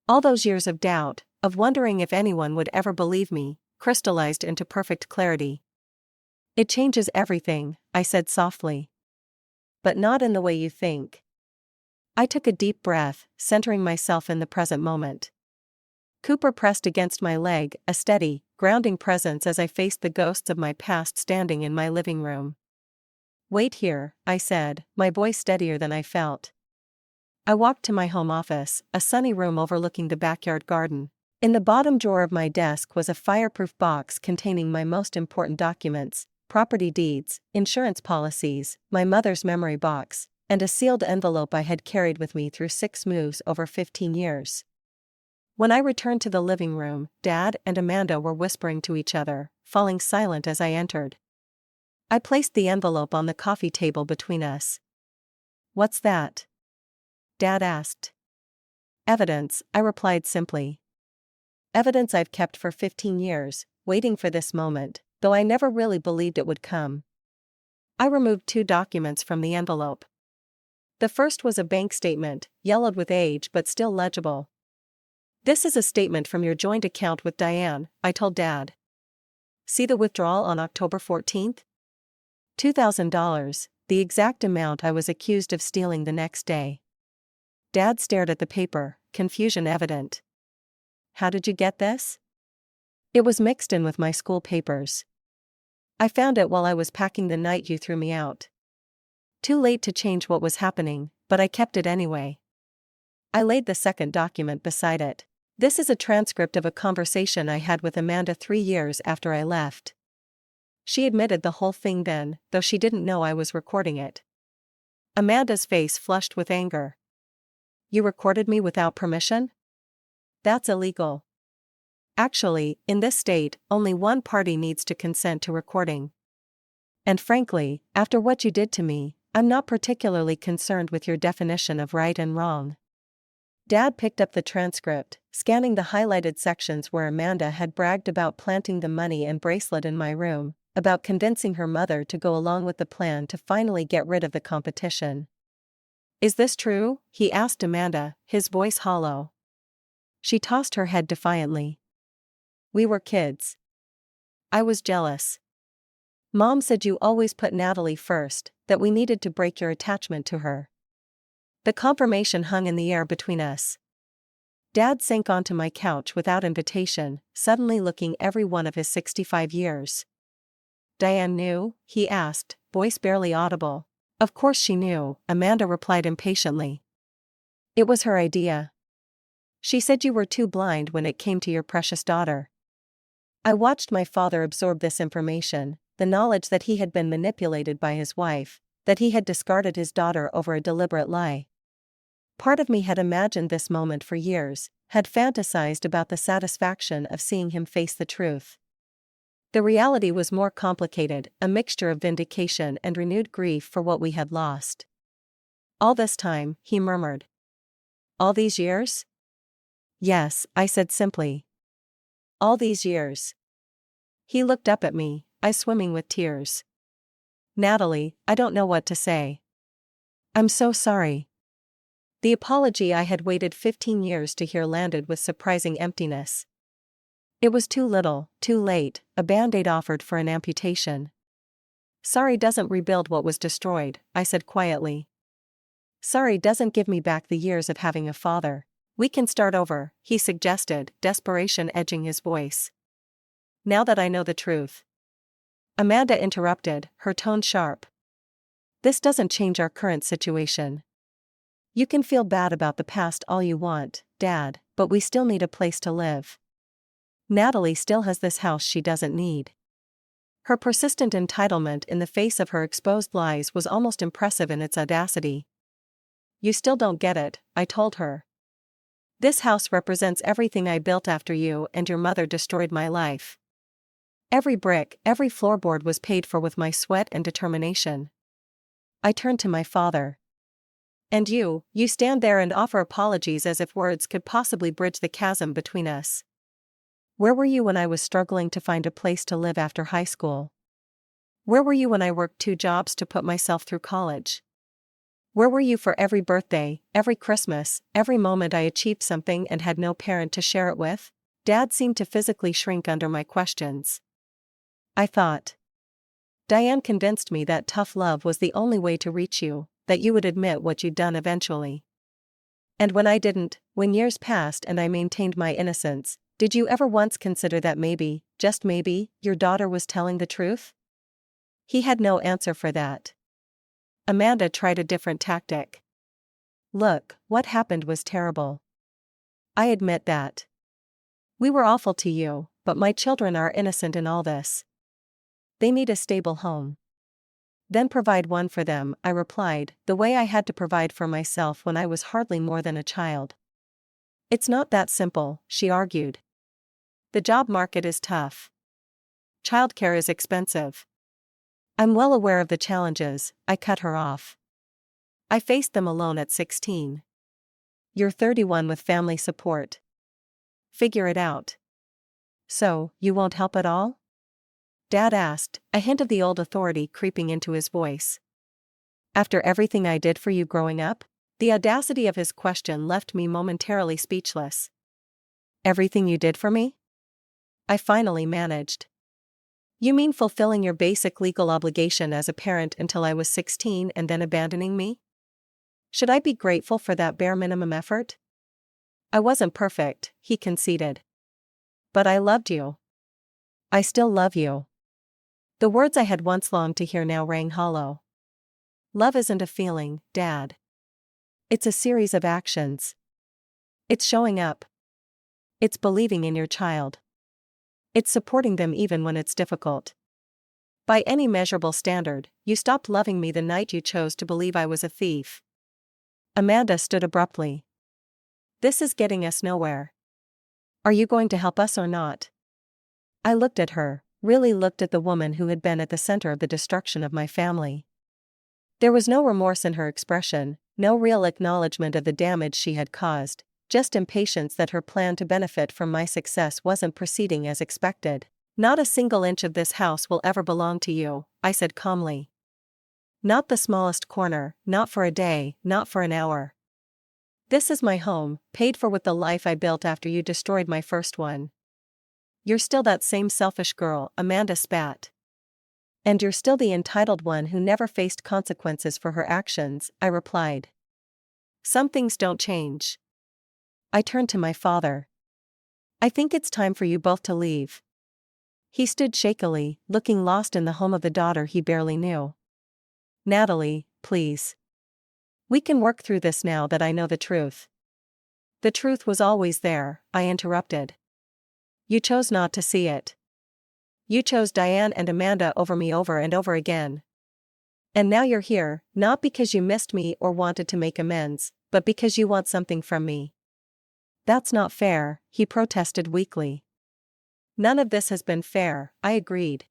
A: All those years of doubt, of wondering if anyone would ever believe me, crystallized into perfect clarity. It changes everything, I said softly. But not in the way you think. I took a deep breath, centering myself in the present moment. Cooper pressed against my leg, a steady, grounding presence as I faced the ghosts of my past standing in my living room. Wait here, I said, my voice steadier than I felt. I walked to my home office, a sunny room overlooking the backyard garden. In the bottom drawer of my desk was a fireproof box containing my most important documents, property deeds, insurance policies, my mother's memory box, and a sealed envelope I had carried with me through 6 moves over 15 years. When I returned to the living room, Dad and Amanda were whispering to each other, falling silent as I entered. I placed the envelope on the coffee table between us. What's that? Dad asked. Evidence, I replied simply. Evidence I've kept for 15 years, waiting for this moment, though I never really believed it would come. I removed 2 documents from the envelope. The first was a bank statement, yellowed with age but still legible. "This is a statement from your joint account with Diane," I told Dad. "See the withdrawal on October 14th? $2,000, the exact amount I was accused of stealing the next day." Dad stared at the paper, confusion evident. "How did you get this?" "It was mixed in with my school papers. I found it while I was packing the night you threw me out. Too late to change what was happening, but I kept it anyway." I laid the second document beside it. "This is a transcript of a conversation I had with Amanda 3 years after I left. She admitted the whole thing then, though she didn't know I was recording it." Amanda's face flushed with anger. "You recorded me without permission? That's illegal. Actually, in this state, only one party needs to consent to recording. And frankly, after what you did to me, I'm not particularly concerned with your definition of right and wrong." Dad picked up the transcript, scanning the highlighted sections where Amanda had bragged about planting the money and bracelet in my room, about convincing her mother to go along with the plan to finally get rid of the competition. "Is this true?" he asked Amanda, his voice hollow. She tossed her head defiantly. "We were kids. I was jealous. Mom said you always put Natalie first, that we needed to break your attachment to her." The confirmation hung in the air between us. Dad sank onto my couch without invitation, suddenly looking every one of his 65 years. "Diane knew?" he asked, voice barely audible. "Of course she knew," Amanda replied impatiently. "It was her idea. She said you were too blind when it came to your precious daughter." I watched my father absorb this information, the knowledge that he had been manipulated by his wife, that he had discarded his daughter over a deliberate lie. Part of me had imagined this moment for years, had fantasized about the satisfaction of seeing him face the truth. The reality was more complicated, a mixture of vindication and renewed grief for what we had lost. "All this time," he murmured. "All these years?" "Yes," I said simply. "All these years." He looked up at me, eyes swimming with tears. "Natalie, I don't know what to say. I'm so sorry." The apology I had waited 15 years to hear landed with surprising emptiness. It was too little, too late, a band-aid offered for an amputation. "Sorry doesn't rebuild what was destroyed," I said quietly. "Sorry doesn't give me back the years of having a father. We can start over," he suggested, desperation edging his voice. "Now that I know the truth." Amanda interrupted, her tone sharp. "This doesn't change our current situation. You can feel bad about the past all you want, Dad, but we still need a place to live. Natalie still has this house she doesn't need." Her persistent entitlement in the face of her exposed lies was almost impressive in its audacity. "You still don't get it," I told her. "This house represents everything I built after you and your mother destroyed my life. Every brick, every floorboard was paid for with my sweat and determination." I turned to my father. "And you stand there and offer apologies as if words could possibly bridge the chasm between us. Where were you when I was struggling to find a place to live after high school? Where were you when I worked 2 jobs to put myself through college? Where were you for every birthday, every Christmas, every moment I achieved something and had no parent to share it with?" Dad seemed to physically shrink under my questions. I thought. "Diane convinced me that tough love was the only way to reach you, that you would admit what you'd done eventually. And when I didn't, when years passed and I maintained my innocence, did you ever once consider that maybe, just maybe, your daughter was telling the truth?" He had no answer for that. Amanda tried a different tactic. "Look, what happened was terrible. I admit that. We were awful to you, but my children are innocent in all this. They need a stable home. Then provide one for them," I replied, the way I had to provide for myself when I was hardly more than a child. "It's not that simple," she argued. "The job market is tough. Childcare is expensive." "I'm well aware of the challenges," I cut her off. "I faced them alone at 16. You're 31 with family support. Figure it out." "So, you won't help at all?" Dad asked, a hint of the old authority creeping into his voice. After everything I did for you growing up? The audacity of his question left me momentarily speechless. Everything you did for me? I finally managed. You mean fulfilling your basic legal obligation as a parent until I was 16 and then abandoning me? Should I be grateful for that bare minimum effort? I wasn't perfect, he conceded. But I loved you. I still love you. The words I had once longed to hear now rang hollow. Love isn't a feeling, Dad. It's a series of actions. It's showing up. It's believing in your child. It's supporting them even when it's difficult. By any measurable standard, you stopped loving me the night you chose to believe I was a thief. Amanda stood abruptly. This is getting us nowhere. Are you going to help us or not? I looked at her, really looked at the woman who had been at the center of the destruction of my family. There was no remorse in her expression, no real acknowledgement of the damage she had caused, just impatience that her plan to benefit from my success wasn't proceeding as expected. Not a single inch of this house will ever belong to you, I said calmly. Not the smallest corner, not for a day, not for an hour. This is my home, paid for with the life I built after you destroyed my first one. You're still that same selfish girl, Amanda spat. And you're still the entitled one who never faced consequences for her actions, I replied. Some things don't change. I turned to my father. I think it's time for you both to leave. He stood shakily, looking lost in the home of the daughter he barely knew. Natalie, please. We can work through this now that I know the truth. The truth was always there, I interrupted. You chose not to see it. You chose Diane and Amanda over me over and over again. And now you're here, not because you missed me or wanted to make amends, but because you want something from me. That's not fair, he protested weakly. None of this has been fair, I agreed.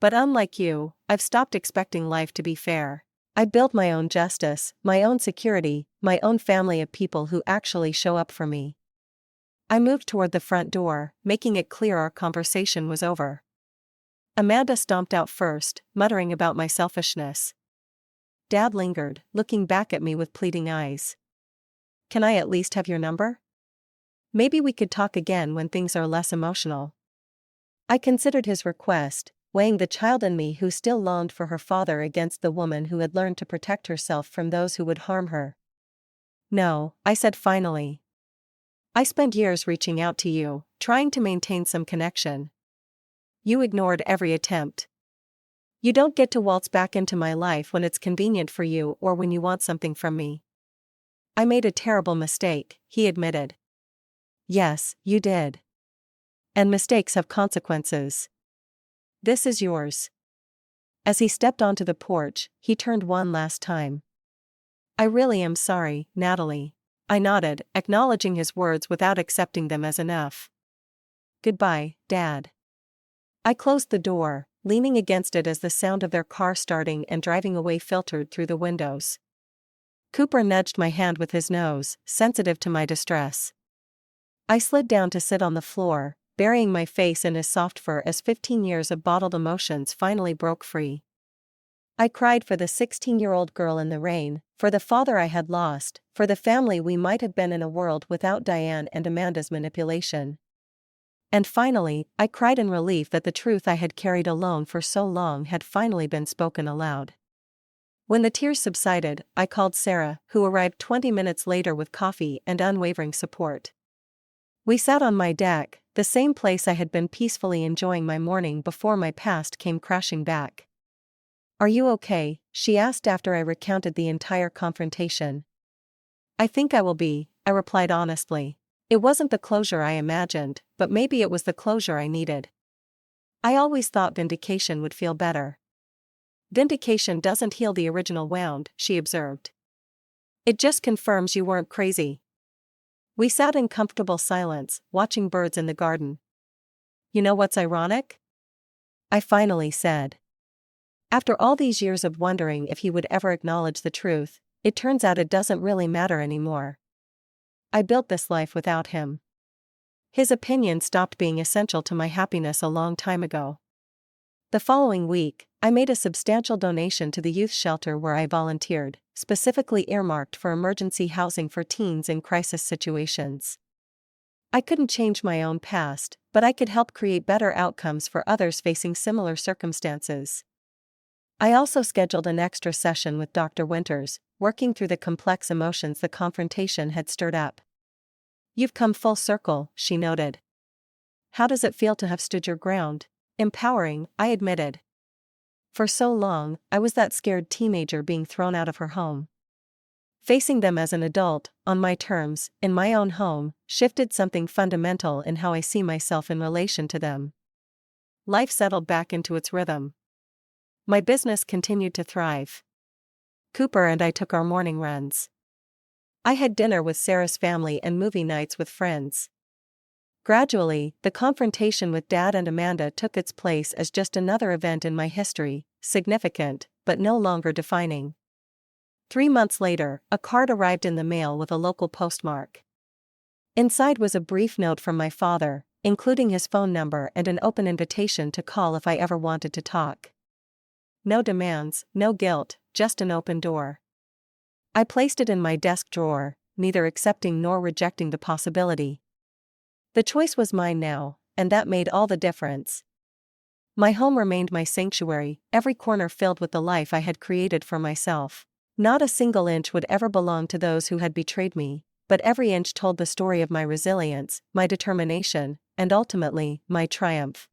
A: But unlike you, I've stopped expecting life to be fair. I built my own justice, my own security, my own family of people who actually show up for me. I moved toward the front door, making it clear our conversation was over. Amanda stomped out first, muttering about my selfishness. Dad lingered, looking back at me with pleading eyes. Can I at least have your number? Maybe we could talk again when things are less emotional. I considered his request, weighing the child in me who still longed for her father against the woman who had learned to protect herself from those who would harm her. No, I said finally. I spent years reaching out to you, trying to maintain some connection. You ignored every attempt. You don't get to waltz back into my life when it's convenient for you or when you want something from me. I made a terrible mistake, he admitted. Yes, you did. And mistakes have consequences. This is yours. As he stepped onto the porch, he turned one last time. I really am sorry, Natalie. I nodded, acknowledging his words without accepting them as enough. Goodbye, Dad. I closed the door, leaning against it as the sound of their car starting and driving away filtered through the windows. Cooper nudged my hand with his nose, sensitive to my distress. I slid down to sit on the floor, burying my face in his soft fur as 15 years of bottled emotions finally broke free. I cried for the 16-year-old girl in the rain, for the father I had lost, for the family we might have been in a world without Diane and Amanda's manipulation. And finally, I cried in relief that the truth I had carried alone for so long had finally been spoken aloud. When the tears subsided, I called Sarah, who arrived 20 minutes later with coffee and unwavering support. We sat on my deck, the same place I had been peacefully enjoying my morning before my past came crashing back. Are you okay? She asked after I recounted the entire confrontation. I think I will be, I replied honestly. It wasn't the closure I imagined, but maybe it was the closure I needed. I always thought vindication would feel better. Vindication doesn't heal the original wound, she observed. It just confirms you weren't crazy. We sat in comfortable silence, watching birds in the garden. You know what's ironic? I finally said. After all these years of wondering if he would ever acknowledge the truth, it turns out it doesn't really matter anymore. I built this life without him. His opinion stopped being essential to my happiness a long time ago. The following week, I made a substantial donation to the youth shelter where I volunteered, specifically earmarked for emergency housing for teens in crisis situations. I couldn't change my own past, but I could help create better outcomes for others facing similar circumstances. I also scheduled an extra session with Dr. Winters, working through the complex emotions the confrontation had stirred up. "You've come full circle," she noted. "How does it feel to have stood your ground?" "Empowering," I admitted. For so long, I was that scared teenager being thrown out of her home. Facing them as an adult, on my terms, in my own home, shifted something fundamental in how I see myself in relation to them. Life settled back into its rhythm. My business continued to thrive. Cooper and I took our morning runs. I had dinner with Sarah's family and movie nights with friends. Gradually, the confrontation with Dad and Amanda took its place as just another event in my history, significant, but no longer defining. 3 months later, a card arrived in the mail with a local postmark. Inside was a brief note from my father, including his phone number and an open invitation to call if I ever wanted to talk. No demands, no guilt, just an open door. I placed it in my desk drawer, neither accepting nor rejecting the possibility. The choice was mine now, and that made all the difference. My home remained my sanctuary, every corner filled with the life I had created for myself. Not a single inch would ever belong to those who had betrayed me, but every inch told the story of my resilience, my determination, and ultimately, my triumph.